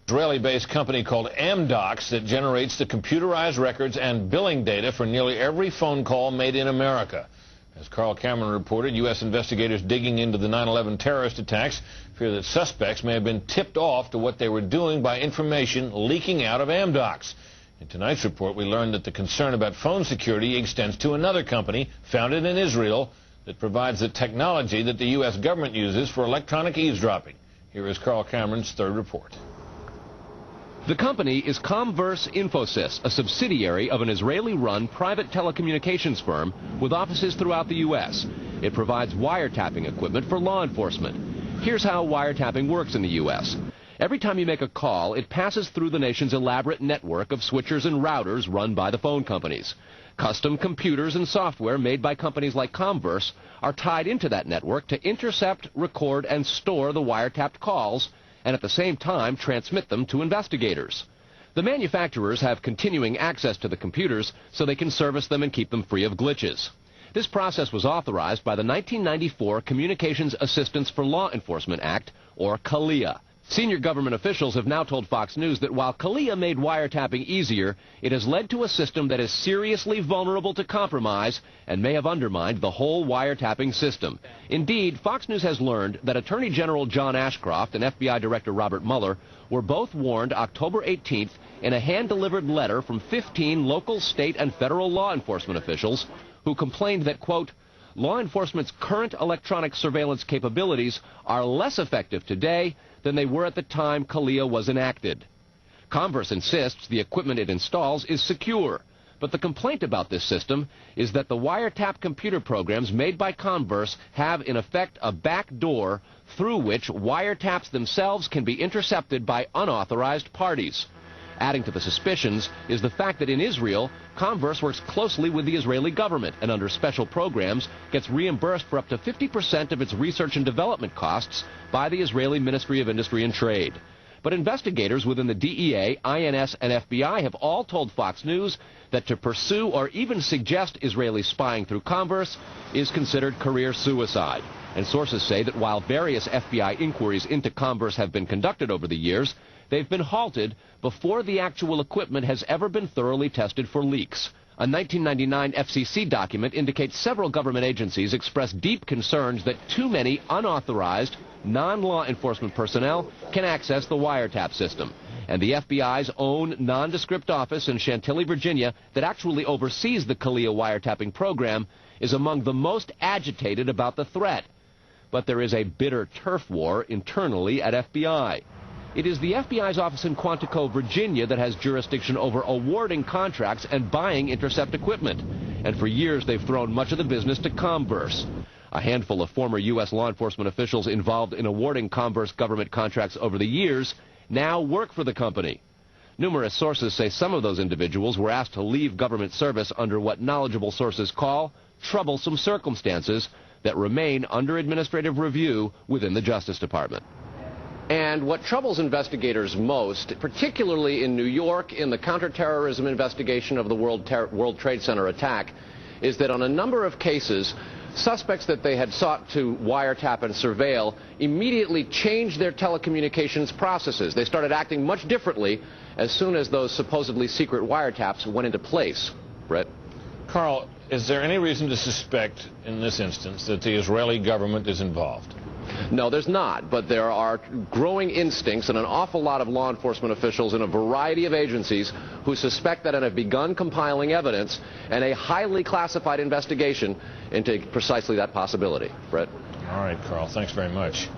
Israeli-based company called Amdocs that generates the computerized records and billing data for nearly every phone call made in America. As Carl Cameron reported, U.S. investigators digging into the 9/11 terrorist attacks fear that suspects may have been tipped off to what they were doing by information leaking out of Amdocs. In tonight's report, we learned that the concern about phone security extends to another company founded in Israel that provides the technology that the U.S. government uses for electronic eavesdropping. Here is Carl Cameron's third report. The company is Comverse Infosys, a subsidiary of an Israeli-run private telecommunications firm with offices throughout the U.S. It provides wiretapping equipment for law enforcement. Here's how wiretapping works in the U.S. Every time you make a call, it passes through the nation's elaborate network of switchers and routers run by the phone companies. Custom computers and software made by companies like Comverse are tied into that network to intercept, record, and store the wiretapped calls, and at the same time transmit them to investigators. The manufacturers have continuing access to the computers so they can service them and keep them free of glitches. This process was authorized by the 1994 Communications Assistance for Law Enforcement Act, or CALEA. Senior government officials have now told Fox News that while CALEA made wiretapping easier, it has led to a system that is seriously vulnerable to compromise and may have undermined the whole wiretapping system. Indeed, Fox News has learned that Attorney General John Ashcroft and FBI Director Robert Mueller were both warned October 18th in a hand-delivered letter from 15 local, state, and federal law enforcement officials who complained that, quote, law enforcement's current electronic surveillance capabilities are less effective today than they were at the time CALEA was enacted. Comverse insists the equipment it installs is secure, but the complaint about this system is that the wiretap computer programs made by Comverse have in effect a back door through which wiretaps themselves can be intercepted by unauthorized parties. Adding to the suspicions is the fact that in Israel, Comverse works closely with the Israeli government and under special programs gets reimbursed for up to 50% of its research and development costs by the Israeli Ministry of Industry and Trade. But investigators within the DEA, INS, and FBI have all told Fox News that to pursue or even suggest Israeli spying through Comverse is considered career suicide. And sources say that while various FBI inquiries into Comverse have been conducted over the years, they've been halted before the actual equipment has ever been thoroughly tested for leaks. A 1999 FCC document indicates several government agencies expressed deep concerns that too many unauthorized, non-law enforcement personnel can access the wiretap system. And the FBI's own nondescript office in Chantilly, Virginia, that actually oversees the CALEA wiretapping program, is among the most agitated about the threat. But there is a bitter turf war internally at FBI. It is the FBI's office in Quantico, Virginia, that has jurisdiction over awarding contracts and buying intercept equipment. And for years, they've thrown much of the business to Comverse. A handful of former U.S. law enforcement officials involved in awarding Comverse government contracts over the years now work for the company. Numerous sources say some of those individuals were asked to leave government service under what knowledgeable sources call troublesome circumstances that remain under administrative review within the Justice Department. And what troubles investigators most, particularly in New York in the counterterrorism investigation of the World Trade Center attack, is that on a number of cases, suspects that they had sought to wiretap and surveil immediately changed their telecommunications processes. They started acting much differently as soon as those supposedly secret wiretaps went into place. Brett? Carl, is there any reason to suspect in this instance that the Israeli government is involved? No, there's not, but there are growing instincts and an awful lot of law enforcement officials in a variety of agencies who suspect that and have begun compiling evidence and a highly classified investigation into precisely that possibility. Brett? All right, Carl, thanks very much.